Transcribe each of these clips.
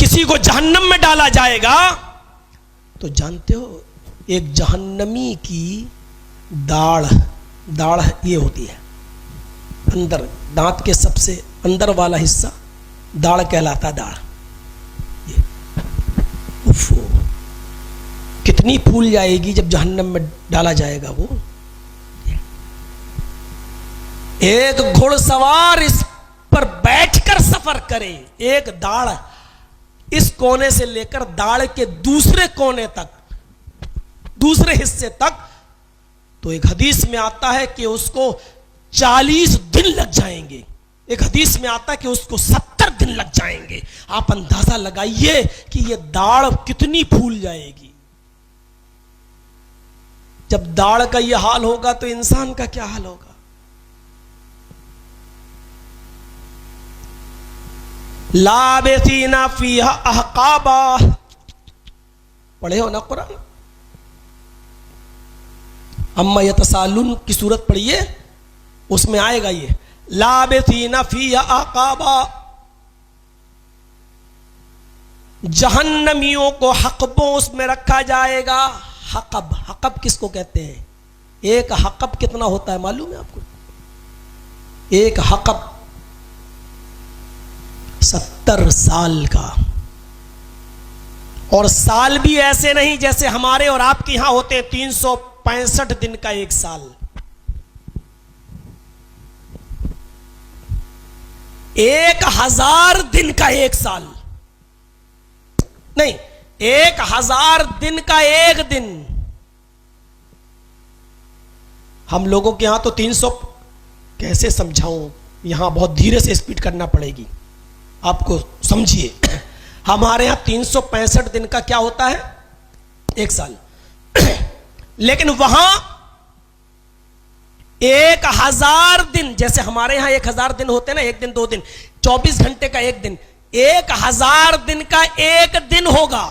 किसी को जहन्नम में डाला जाएगा, तो जानते हो एक जहन्नमी की दाढ़ ये होती है अंदर, दांत के सबसे अंदर वाला हिस्सा दाढ़ कहलाता। दाढ़ ये कितनी फूल जाएगी जब जहन्नम में डाला जाएगा वो। एक घुड़सवार इस पर बैठकर सफर करे, एक दाढ़ इस कोने से लेकर दाढ़ के दूसरे कोने तक, दूसरे हिस्से तक, तो एक हदीस में आता है कि उसको 40 दिन लग जाएंगे। एक हदीस में आता है कि उसको 70 दिन लग जाएंगे। आप अंदाजा लगाइए कि ये दाढ़ कितनी फूल जाएगी। जब दाढ़ का ये हाल होगा तो इंसान का क्या हाल होगा। लाबिसीना फीहा अहकाबा, पढ़े हो ना कुरान? अम्मा यतसालून की सूरत पढ़िए, उसमें आएगा ये लाबिसीना फीहा अहकाबा। जहन्नमियों को हकबों उसमें रखा जाएगा। हकब, हकब किसको कहते हैं? एक हकब कितना होता है मालूम है आपको? एक हकब 70 साल का। और साल भी ऐसे नहीं जैसे हमारे और आपके यहां होते हैं 365 दिन का एक साल। 1000 दिन का एक साल नहीं, 1000 दिन का एक दिन। हम लोगों के यहां तो 300, कैसे समझाऊं, यहां बहुत धीरे से स्पीड करना पड़ेगी आपको, समझिए। हमारे यहां 365 दिन का क्या होता है? एक साल। लेकिन वहां 1000 दिन, जैसे हमारे यहां 1000 दिन होते हैं ना, एक दिन 2 दिन, 24 घंटे का एक दिन, 1000 दिन का एक दिन होगा।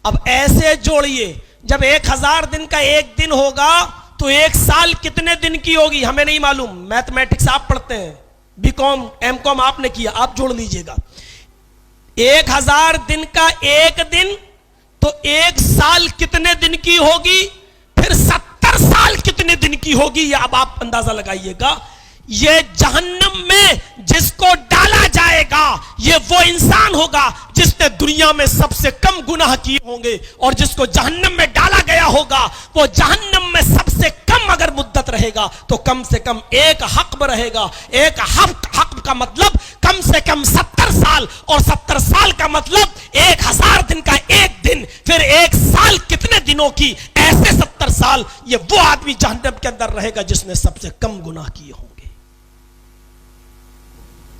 अब ऐसे जोड़िए, जब 1000 दिन का एक दिन होगा तो एक साल कितने दिन की होगी? हमें नहीं मालूम, मैथमेटिक्स आप पढ़ते हैं, बीकॉम एमकॉम आपने किया, आप जोड़ लीजिएगा। 1000 दिन का एक दिन, तो एक साल कितने दिन की होगी? फिर 70 साल कितने दिन की होगी? ये अब आप अंदाजा लगाइएगा। ये जहन्नम में जिसको डाला जाएगा, ये वो इंसान होगा जिसने दुनिया में सबसे कम गुनाह किए होंगे, और जिसको जहन्नम में डाला गया होगा वो जहन्नम में सबसे कम अगर मुद्दत रहेगा तो कम से कम एक हक़ रहेगा। एक हक़ का मतलब कम से कम 70 साल, और 70 साल का मतलब 1000 दिन का एक दिन, फिर एक साल कितने दिनों की, ऐसे 70 साल। ये वो आदमी जहन्नम के अंदर रहेगा जिसने सबसे कम गुनाह किए होंगे।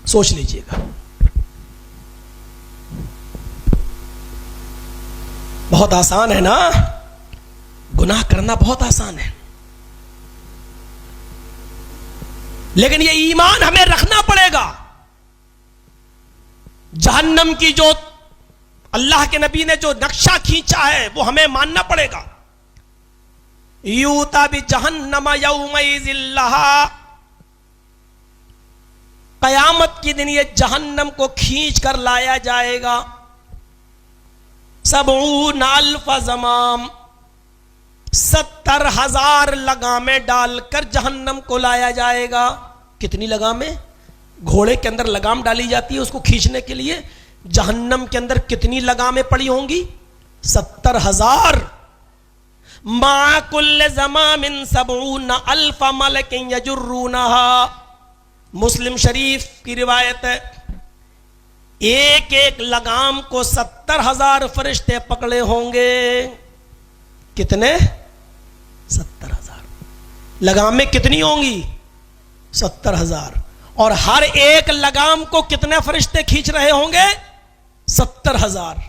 सोच लीजिएगा। बहुत आसान है ना, गुनाह करना बहुत आसान है, लेकिन ये ईमान हमें रखना पड़ेगा। जहन्नम की जो अल्लाह के नबी ने जो नक्शा खींचा है वो हमें मानना पड़ेगा। यूता भी जहन्नम यौमइज़िल्लहा, कयामत के दिन ये जहन्नम को खींच कर लाया जाएगा। 70,000 ज़माम, 70,000 लगामें डालकर जहन्नम को लाया जाएगा। कितनी लगामें? घोड़े के अंदर लगाम डाली जाती है उसको खींचने के लिए, जहन्नम के अंदर कितनी लगामें पड़ी होंगी? 70,000। मा कुल्ल ज़मामिन 70,000 मलकिन यजुर्रूनहा। मुस्लिम शरीफ की रिवायत है, एक एक लगाम को 70,000 फरिश्ते पकड़े होंगे। कितने? 70,000। लगामें कितनी होंगी? 70,000। और हर एक लगाम को कितने फरिश्ते खींच रहे होंगे? 70,000।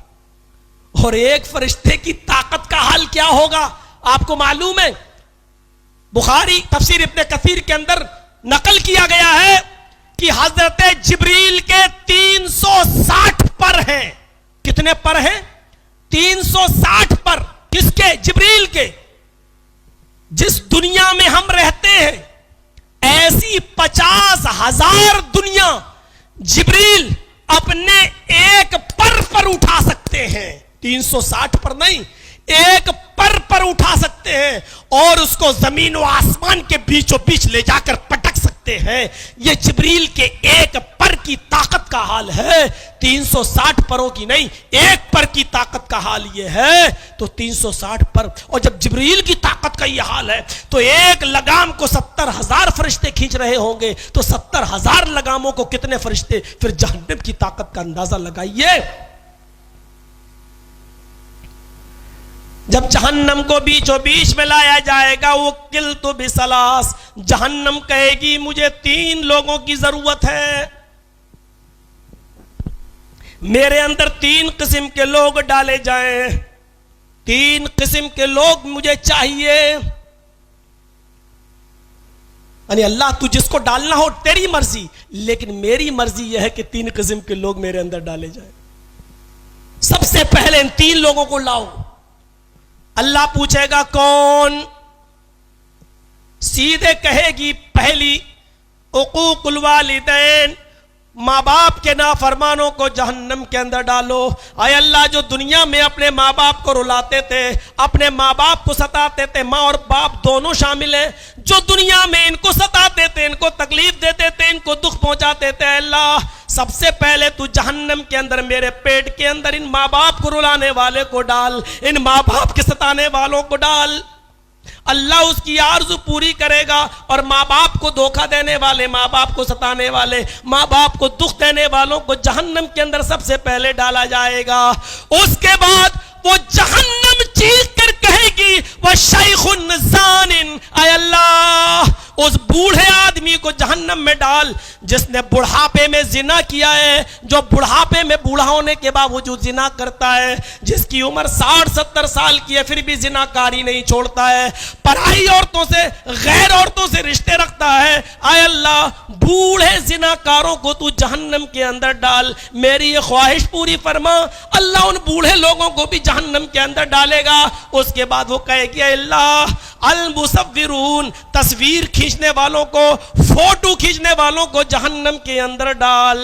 और एक फरिश्ते की ताकत का हाल क्या होगा आपको मालूम है? बुखारी तफसीर इब्ने कसीर के अंदर नकल किया गया है कि हजरत जिब्रील के 360 पर हैं। कितने पर हैं? 360 पर। किसके? जिब्रील के। जिस दुनिया में हम रहते हैं ऐसी 50,000 दुनिया जिब्रील अपने एक पर 360 पर नहीं, एक पर उठा सकते हैं और उसको जमीन और आसमान के बीचों बीच ले जाकर पटक सकते हैं। ये जिब्रील के एक पर की ताकत का हाल है, 360 परों की नहीं, एक पर की ताकत का हाल ये है। तो 360 पर, और जब जिब्रील की ताकत का ये हाल है तो एक लगाम को 70,000 फरिश्ते खींच रहे होंगे, तो 70,000 लगामों को कितने फरिश्ते, फिर जहन्नम की ताकत का अंदाजा लगाइए। जब जहन्नम को बीचों बीच में लाया जाएगा, वो किल तो बिसलास, जहन्नम कहेगी मुझे 3 लोगों की जरूरत है, मेरे अंदर 3 किस्म के लोग डाले जाएं, 3 किस्म के लोग मुझे चाहिए। यानी अल्लाह तू जिसको डालना हो तेरी मर्जी, लेकिन मेरी मर्जी यह है कि 3 किस्म के लोग मेरे अंदर डाले जाएं। सबसे पहले इन 3 लोगों को लाओ। अल्लाह पूछेगा कौन? सीधे कहेगी पहली, उकूकुल वालिदैन, माँ बाप के नाफरमानों को जहन्नम के अंदर डालो। आय अल्लाह, जो दुनिया में अपने माँ बाप को रुलाते थे, अपने माँ बाप को सताते थे, माँ और बाप दोनों शामिल हैं, जो दुनिया में इनको सताते थे, इनको तकलीफ देते थे, इनको दुख पहुंचाते थे, अल्लाह सबसे पहले तू जहन्नम के अंदर मेरे पेट के अंदर इन माँ बाप को रुलाने वाले को डाल, इन माँ बाप के सताने वालों को डाल। अल्लाह उसकी आरज़ू पूरी करेगा और माँ बाप को धोखा देने वाले, माँ बाप को सताने वाले, माँ बाप को दुख देने वालों को जहन्नम के अंदर सबसे पहले डाला जाएगा। उसके बाद वो जहन्नम चीख कर कहेगी वह शैखुन ज़ानिन, आय अल्लाह उस बूढ़े आदमी को जहन्नम में डाल जिसने बुढ़ापे में जिना किया है, जो बुढ़ापे में बूढ़ा होने के बावजूद जिना करता है, जिसकी उम्र 60-70 साल की है फिर भी जिनाकारी नहीं छोड़ता है, पराई औरतों से, गैर औरतों से रिश्ते रखता है। आय अल्लाह, बूढ़े जिनाकारों को तू जहन्नम के अंदर डाल, मेरी ये ख्वाहिश पूरी फरमा। अल्लाह उन बूढ़े लोगों को भी जहन्नम के अंदर डालेगा। उसके बाद वो कहेगी अल्लाह अल मुसव्विरून, तस्वीर खींचने वालों को, फोटो खींचने वालों को जहन्नम के अंदर डाल।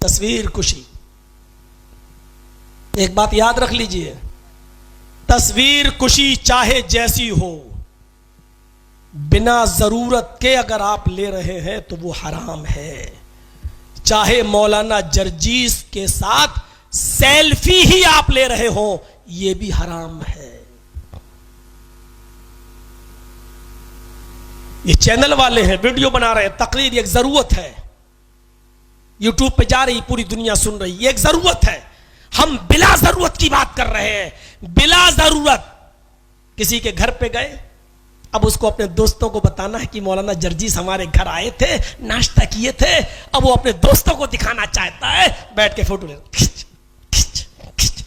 तस्वीर कुशी, एक बात याद रख लीजिए, तस्वीर कुशी चाहे जैसी हो, बिना जरूरत के अगर आप ले रहे हैं तो वो हराम है। चाहे मौलाना जर्जीस के साथ सेल्फी ही आप ले रहे हो, ये भी हराम है। ये चैनल वाले हैं, वीडियो बना रहे हैं, तकरीर एक जरूरत है, यूट्यूब पे जा रही, पूरी दुनिया सुन रही, ये एक जरूरत है। हम बिला जरूरत की बात कर रहे हैं, बिला जरूरत। किसी के घर पे गए, अब उसको अपने दोस्तों को बताना है कि मौलाना जर्जीस हमारे घर आए थे, नाश्ता किए थे। अब वो अपने दोस्तों को दिखाना चाहता है, बैठ के फोटो ले, खिंच खिंच खिंच,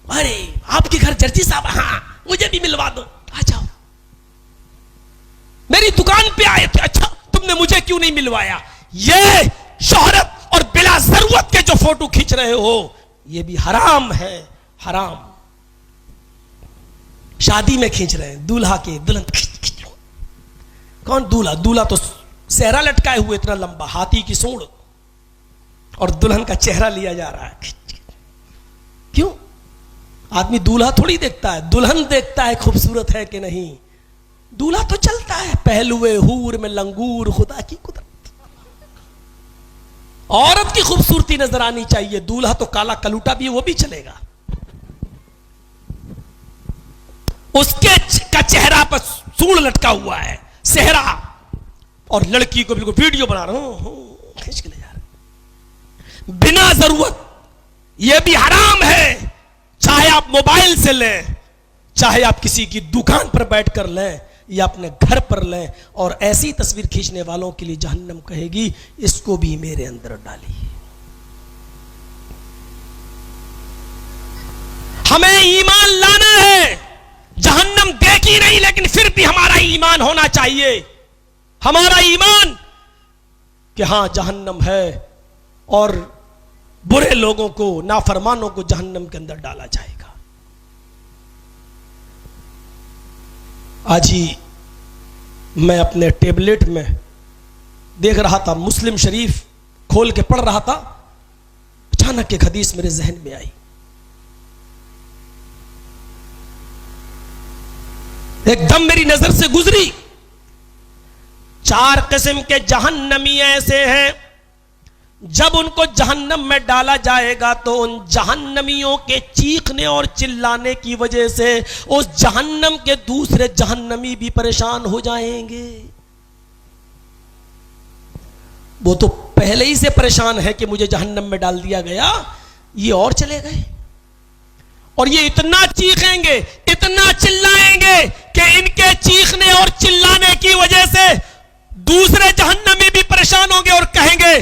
अरे आपके घर जर्जीस साहब, हाँ मुझे भी मिलवा दो, आ जाओ, मेरी दुकान पे आए थे, अच्छा तुमने मुझे क्यों नहीं मिलवाया। ये शोहरत और बिला जरूरत के जो फोटो खींच रहे हो, ये भी हराम है, हराम। शादी में खींच रहे हैं, दूल्हा के दुल्हन, कौन दूल्हा? दूल्हा तो सेहरा लटकाए हुए इतना लंबा, हाथी की सूंड, और दुल्हन का चेहरा लिया जा रहा है। क्यों? आदमी दूल्हा थोड़ी देखता है, दुल्हन देखता है खूबसूरत है कि नहीं। दूल्हा तो चलता है पहलुए हूर में लंगूर, खुदा की कुदरत। औरत की खूबसूरती नजर आनी चाहिए, दूल्हा तो काला कलूटा भी, वो भी चलेगा। उसके का चेहरा पर सूंड लटका हुआ है, सेहरा, और लड़की को बिल्कुल वीडियो बना रहा हूं, खींच के ले जा रहा, बिना जरूरत। यह भी हराम है, चाहे आप मोबाइल से लें, चाहे आप किसी की दुकान पर बैठकर लें या अपने घर पर लें। और ऐसी तस्वीर खींचने वालों के लिए जहन्नम कहेगी इसको भी मेरे अंदर डालिए। हमें ईमान लाना है, जहन्नम देखी नहीं लेकिन फिर भी हमारा ईमान होना चाहिए, हमारा ईमान कि हां जहन्नम है और बुरे लोगों को, नाफरमानों को जहन्नम के अंदर डाला जाएगा। आज ही मैं अपने टेबलेट में देख रहा था, मुस्लिम शरीफ खोल के पढ़ रहा था। अचानक एक हदीस मेरे जहन में आई। एकदम मेरी नजर से गुजरी। 4 किस्म के जहन्नमी ऐसे हैं, जब उनको जहन्नम में डाला जाएगा तो उन जहन्नमियों के चीखने और चिल्लाने की वजह से उस जहन्नम के दूसरे जहन्नमी भी परेशान हो जाएंगे। वो तो पहले ही से परेशान है कि मुझे जहन्नम में डाल दिया गया, ये और चले गए। और ये इतना चीखेंगे, इतना चिल्लाएंगे कि इनके चीखने और चिल्लाने की वजह से दूसरे जहन्नमी भी परेशान होंगे और कहेंगे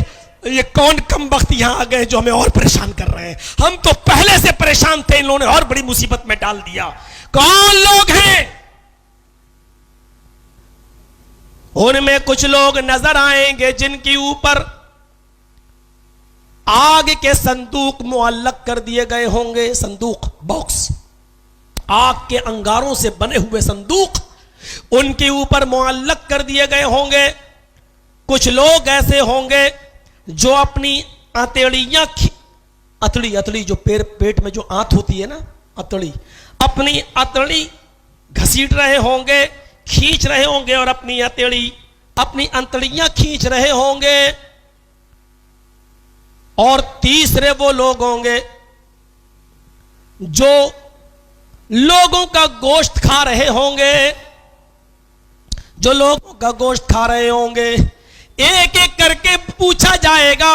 ये कौन कम वक्त यहां आ गए जो हमें और परेशान कर रहे हैं, हम तो पहले से परेशान थे, इन लोगों ने और बड़ी मुसीबत में डाल दिया। कौन लोग हैं? उनमें कुछ लोग नजर आएंगे जिनके ऊपर आग के संदूक मुअल्लक कर दिए गए होंगे। संदूक, बॉक्स, आग के अंगारों से बने हुए संदूक उनके ऊपर मुअल्लक कर दिए गए होंगे। कुछ लोग ऐसे होंगे जो अपनी अतड़ियां, अतड़ी जो पेट में जो आंत होती है ना, अतड़ी, अपनी अतड़ी घसीट रहे होंगे, खींच रहे होंगे और अपनी अंतड़ियां खींच रहे होंगे। और तीसरे वो लोग होंगे जो लोगों का गोश्त खा रहे होंगे, जो लोगों का गोश्त खा रहे होंगे। एक एक करके पूछा जाएगा,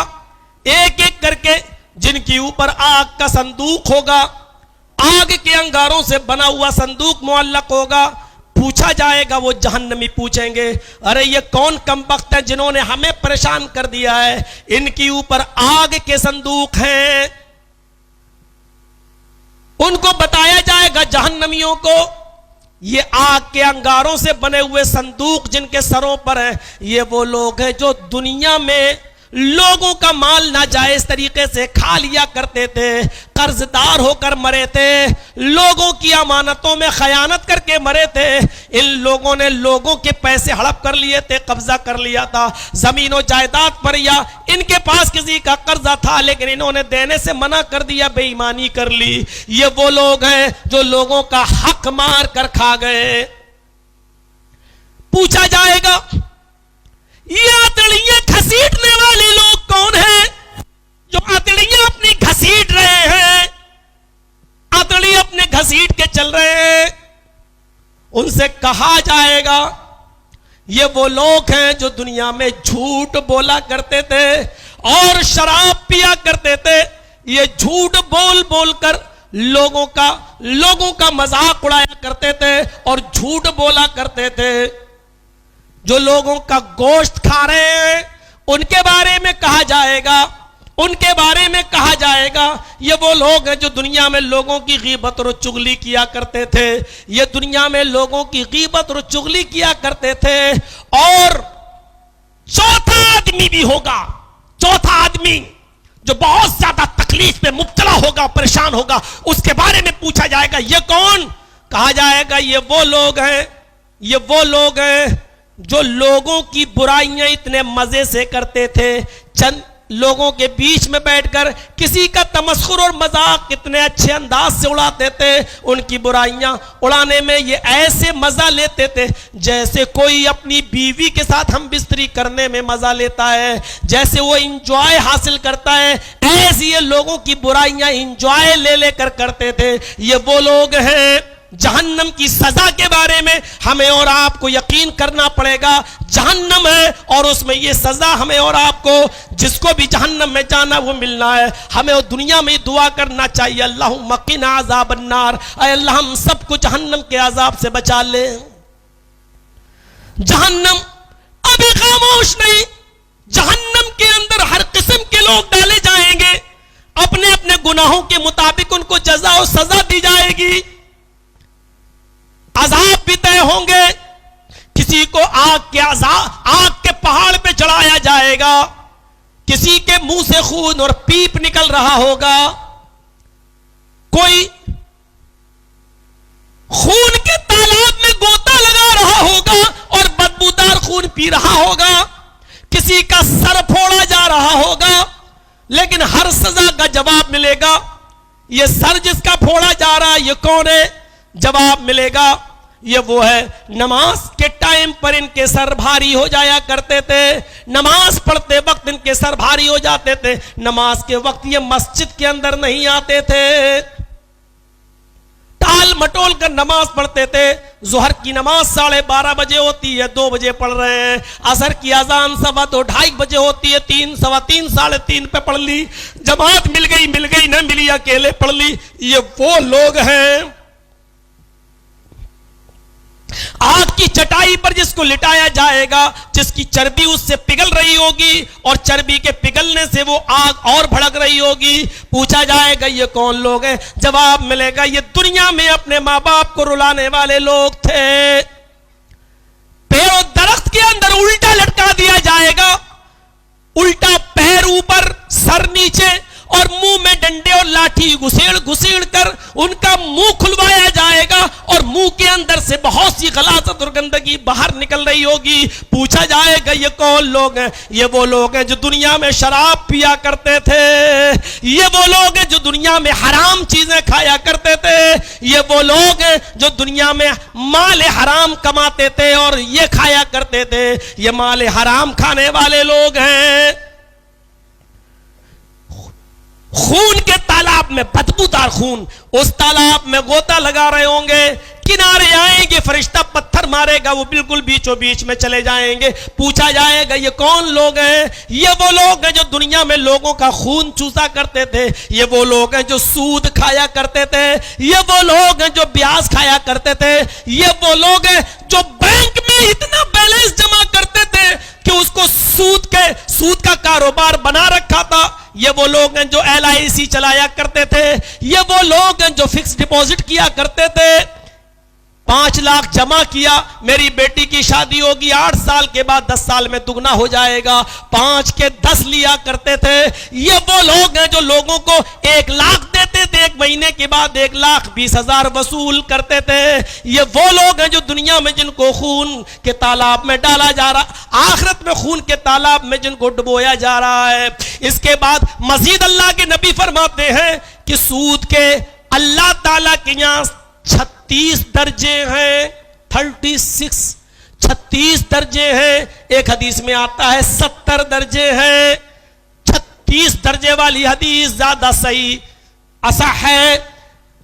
एक एक करके, जिनके ऊपर आग का संदूक होगा, आग के अंगारों से बना हुआ संदूक मुअल्लक होगा, पूछा जाएगा। वो जहन्नमी पूछेंगे, अरे ये कौन कमबख्त है जिन्होंने हमें परेशान कर दिया है, इनके ऊपर आग के संदूक हैं। उनको बताया जाएगा जहन्नमियों को, ये आग के अंगारों से बने हुए संदूक जिनके सरों पर हैं, ये वो लोग हैं जो दुनिया में लोगों का माल नाजायज तरीके से खा लिया करते थे, कर्जदार होकर मरे थे, लोगों की अमानतों में खयानत करके मरे थे। इन लोगों ने लोगों के पैसे हड़प कर लिए थे, कब्जा कर लिया था जमीनों जायदाद पर, या इनके पास किसी का कर्जा था लेकिन इन्होंने देने से मना कर दिया, बेईमानी कर ली। ये वो लोग हैं जो लोगों का हक मार कर खा गए। पूछा जाएगा, ये अतड़ियां घसीटने वाले लोग कौन हैं जो अतड़ियां अपनी घसीट रहे हैं, अतड़ी अपने घसीट के चल रहे हैं? उनसे कहा जाएगा, ये वो लोग हैं जो दुनिया में झूठ बोला करते थे और शराब पिया करते थे। ये झूठ बोल बोलकर लोगों का मजाक उड़ाया करते थे और झूठ बोला करते थे। जो लोगों का गोश्त खा रहे हैं उनके बारे में कहा जाएगा, उनके बारे में कहा जाएगा, ये वो लोग हैं जो दुनिया में लोगों की गीबत और चुगली किया करते थे। ये दुनिया में लोगों की गीबत और चुगली किया करते थे। और चौथा आदमी भी होगा, चौथा आदमी जो बहुत ज्यादा तकलीफ में मुब्तला होगा, परेशान होगा, उसके बारे में पूछा जाएगा, ये कौन? कहा जाएगा, ये वो लोग हैं, ये वो लोग हैं जो लोगों की बुराइयां इतने मजे से करते थे, चंद लोगों के बीच में बैठकर किसी का तमस्खुर और मजाक कितने अच्छे अंदाज से उड़ाते थे। उनकी बुराइयां उड़ाने में ये ऐसे मजा लेते थे जैसे कोई अपनी बीवी के साथ हम बिस्तरी करने में मजा लेता है, जैसे वो इंजॉय हासिल करता है, ऐसे ये लोगों की बुराइयां इंजॉय ले लेकर करते थे। ये वो लोग हैं। जहन्नम की सजा के बारे में हमें और आपको यकीन करना पड़ेगा। जहन्नम है और उसमें ये सजा हमें और आपको, जिसको भी जहन्नम में जाना वो मिलना है। हमें और दुनिया में दुआ करना चाहिए, अल्लाहुम्मा क़िना अज़ाबन्नार, ऐ अल्लाह हम सबको जहन्नम के अजाब से बचा ले। जहन्नम अभी खामोश नहीं, जहन्नम के अंदर हर किस्म के लोग डाले जाएंगे, अपने अपने गुनाहों के मुताबिक उनको जज़ा और सजा दी जाएगी। अजाब भी तय होंगे, किसी को आग के पहाड़ पे चढ़ाया जाएगा, किसी के मुंह से खून और पीप निकल रहा होगा, कोई खून के तालाब में गोता लगा रहा होगा और बदबूदार खून पी रहा होगा, किसी का सर फोड़ा जा रहा होगा, लेकिन हर सजा का जवाब मिलेगा। ये सर जिसका फोड़ा जा रहा है ये कौन है? जवाब मिलेगा ये वो है। नमाज के टाइम पर इनके सर भारी हो जाया करते थे, नमाज पढ़ते वक्त इनके सर भारी हो जाते थे, नमाज के वक्त ये मस्जिद के अंदर नहीं आते थे, टाल मटोल कर नमाज पढ़ते थे। जोहर की नमाज 12:30 बजे होती है, 2 बजे पढ़ रहे हैं। असर की अजान 2:15 2:30 बजे होती है, 3 सवा 3 3:30 पे पढ़ ली। जमात मिल गई न मिली, अकेले पढ़ ली। ये वो लोग हैं आग की चटाई पर जिसको लिटाया जाएगा, जिसकी चर्बी उससे पिघल रही होगी और चर्बी के पिघलने से वो आग और भड़क रही होगी। पूछा जाएगा ये कौन लोग हैं? जवाब मिलेगा ये दुनिया में अपने मां बाप को रुलाने वाले लोग थे। पेड़ और दरख्त के अंदर उल्टा लटका दिया जाएगा, उल्टा पैर ऊपर सर नीचे और मुंह में डंडे और लाठी घुसेड़ कर उनका मुंह खुलवाया जाएगा और मुंह के अंदर से बहुत सी गलाजत और गंदगी बाहर निकल रही होगी। पूछा जाएगा ये कौन लोग हैं? ये वो लोग हैं जो दुनिया में शराब पिया करते थे, ये वो लोग हैं जो दुनिया में हराम चीजें खाया करते थे, ये वो लोग हैं जो दुनिया में माल हराम कमाते थे और ये खाया करते थे। ये माल हराम खाने वाले लोग हैं। खून के तालाब में, बदबूदार खून, उस तालाब में गोता लगा रहे होंगे, किनारे आएंगे, फरिश्ता पत्थर मारेगा, वो बिल्कुल बीचों बीच में चले जाएंगे। पूछा जाएगा ये कौन लोग हैं? ये वो लोग हैं जो दुनिया में लोगों का खून चूसा करते थे, ये वो लोग हैं जो सूद खाया करते थे, ये वो लोग हैं जो ब्याज खाया करते थे, ये वो लोग हैं जो बैंक में इतना बैलेंस जमा करते थे कि उसको सूद का कारोबार बना रखा था। ये वो लोग हैं जो LIC चलाया करते थे, ये वो लोग हैं जो फिक्स डिपॉजिट किया करते थे। 5 लाख जमा किया, मेरी बेटी की शादी होगी, 8 साल के बाद 10 साल में दुगना हो जाएगा, 5 के 10 लिया करते थे। ये वो लोग हैं जो लोगों को 1 लाख देते थे, 1 महीने के बाद 1,20,000 वसूल करते थे। ये वो लोग हैं जो दुनिया में जिनको खून के तालाब में डाला जा रहा, आखिरत में खून के तालाब में जिनको डुबोया जा रहा है। इसके बाद मजीद अल्लाह के नबी फरमाते हैं कि सूद के अल्लाह ताला के यहां 36 दर्जे हैं, 36 दर्जे हैं। एक हदीस में आता है 70 दर्जे हैं। 36 दर्जे वाली हदीस ज्यादा सही असह है।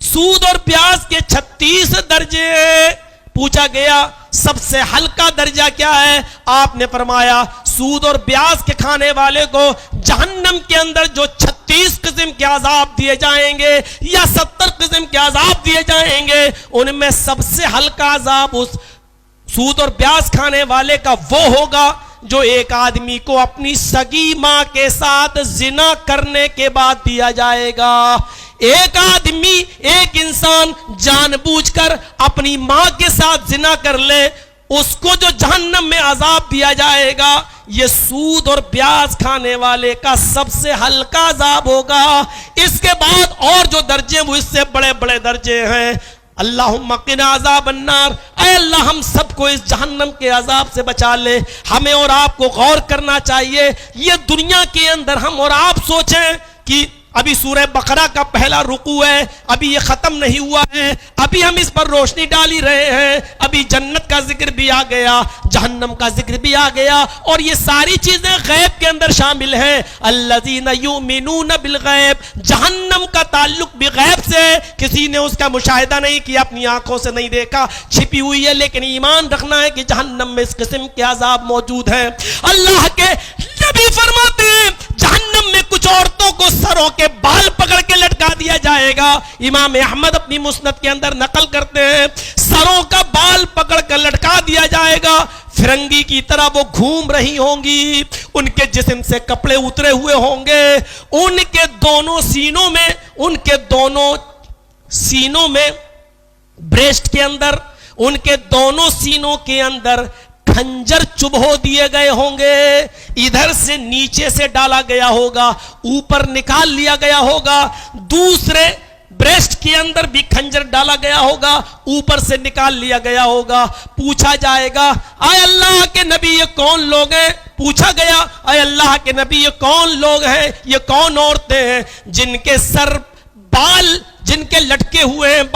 सूद और ब्याज के 36 दर्जे हैं। पूछा गया सबसे हल्का दर्जा क्या है? आपने फरमाया सूद और ब्याज के खाने वाले को जहन्नम के अंदर जो 36 किस्म के अजाब दिए जाएंगे या 70 किस्म के अजाब दिए जाएंगे, उनमें सबसे हल्का अजाब उस सूद और ब्याज खाने वाले का वो होगा जो एक आदमी को अपनी सगी मां के साथ जिना करने के बाद दिया जाएगा। एक आदमी, एक इंसान जानबूझकर अपनी मां के साथ जिना कर ले, उसको जो जहन्नम में अजाब दिया जाएगा, ये सूद और ब्याज खाने वाले का सबसे हल्का अजाब होगा। इसके बाद और जो दर्जे वो इससे बड़े बड़े दर्जे हैं। अल्लाहुम्मा क़िना अज़ाबन्नार, ऐ अल्लाह हम सबको इस जहन्नम के अजाब से बचा ले। हमें और आपको गौर करना चाहिए। ये दुनिया के अंदर हम और आप सोचें कि अभी सूरह बकरा का पहला रुकू है, अभी ये खत्म नहीं हुआ है, अभी हम इस पर रोशनी डाल ही रहे हैं। अभी जन्नत का जिक्र भी आ गया, जहन्नम का जिक्र भी आ गया और ये सारी चीजें गैब के अंदर शामिल हैं। अल्लज़ीना युमिनून बिल गैब, जहन्नम का ताल्लुक भी गैब से है। किसी ने उसका मुशाहिदा नहीं किया, अपनी आंखों से नहीं देखा, छिपी हुई है, लेकिन ईमान रखना है कि जहन्नम में इस किस्म के अजाब मौजूद हैं। अल्लाह के नबी फरमाते हैं जहन्नम में कुछ औरतों को सरों के बाल पकड़ के लटका दिया जाएगा। इमाम अहमद अपनी मुस्नद के अंदर नकल करते हैं, सरों का बाल पकड़ कर लटका दिया जाएगा। फिरंगी की तरह वो घूम रही होंगी, उनके जिस्म से कपड़े उतरे हुए होंगे, उनके दोनों सीनों में ब्रेस्ट के अंदर, उनके दोनों सीनों के अंदर खंजर चुभो दिए गए होंगे। इधर से नीचे से डाला गया होगा, ऊपर निकाल लिया गया होगा, दूसरे ब्रेस्ट के अंदर भी खंजर डाला गया होगा, ऊपर से निकाल लिया गया होगा। पूछा जाएगा, आए अल्लाह के नबी ये कौन लोग हैं? पूछा गया, आए अल्लाह के नबी ये कौन लोग हैं, ये कौन औरतें हैं जिनके सर बाल, जिनके लटके हुए हैं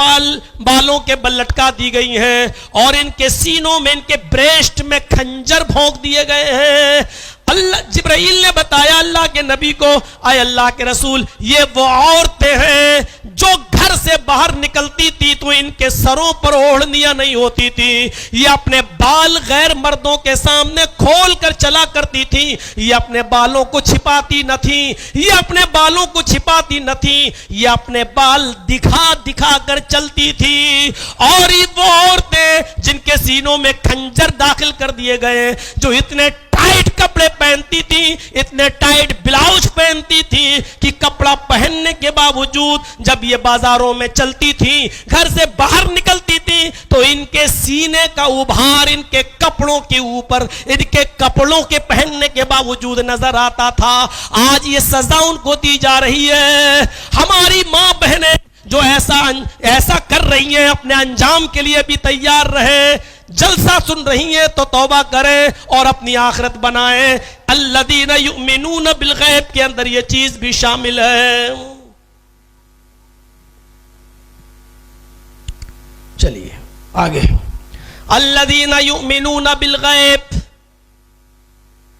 बालों के बल लटका दी गई हैं और इनके सीनों में, इनके ब्रेस्ट में खंजर भोंक दिए गए हैं। अल्लाह जिब्राइल ने बताया अल्लाह के नबी को, आए अल्लाह के रसूल ये वो औरतें हैं जो घर से बाहर निकलती थी तो इनके सरों पर ओढ़नियां नहीं होती थी, ये अपने बाल गैर मर्दों के सामने खोल कर चला करती थी, ये अपने बालों को छिपाती न थी, ये अपने बालों को छिपाती न थी, ये अपने बाल दिखा दिखा कर चलती थी। और ये वो औरतें जिनके सीनों में खंजर दाखिल कर दिए गए, जो इतने टाइट कपड़े पहनती थी, इतने टाइट ब्लाउज पहनती थी कि कपड़ा पहनने के बावजूद जब ये बाजारों में चलती थी, घर से बाहर निकलती थी तो इनके सीने का उभार इनके कपड़ों के ऊपर, इनके कपड़ों के पहनने के बावजूद नजर आता था। आज ये सजा उनको दी जा रही है। हमारी मां बहनें जो ऐसा कर रही हैं, अपने अंजाम के लिए भी तैयार रहे। जलसा सुन रही हैं तो तौबा करें और अपनी आखिरत बनाएं। अल्लज़ीना युमिनून बिल गैब के अंदर यह चीज भी शामिल है। चलिए आगे, अल्लज़ीना युमिनून बिल गैब।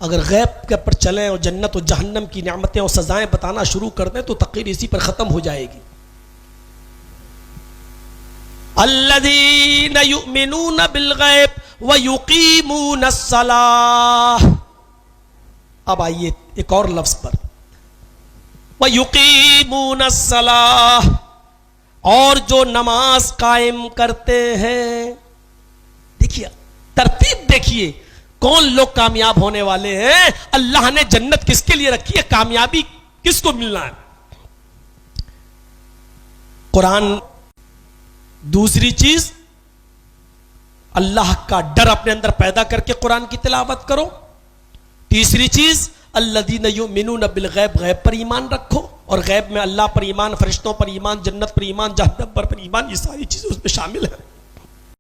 अगर गैब के ऊपर चलें और जन्नत और जहन्नम की नेमतें और सजाएं बताना शुरू कर दें तो तकरीर इसी पर खत्म हो जाएगी। अल्लज़ीना युमिनून बिल गैब व युकीमूनस सलाह। अब आइए एक और लफ्ज पर, व युकीमूनस सलाह, और जो नमाज कायम करते हैं। देखिए तरतीब, देखिए कौन लोग कामयाब होने वाले हैं। अल्लाह ने जन्नत किसके लिए रखी है, कामयाबी किसको मिलना है। कुरान। दूसरी चीज, अल्लाह का डर अपने अंदर पैदा करके कुरान की तिलावत करो। तीसरी चीज, अल्लज़ीना युमिनून बिल गैब, गैब पर ईमान रखो। और गैब में अल्लाह पर ईमान, फरिश्तों पर ईमान, जन्नत पर ईमान, जहन्नम पर ईमान, ये सारी चीजें उसमें शामिल है।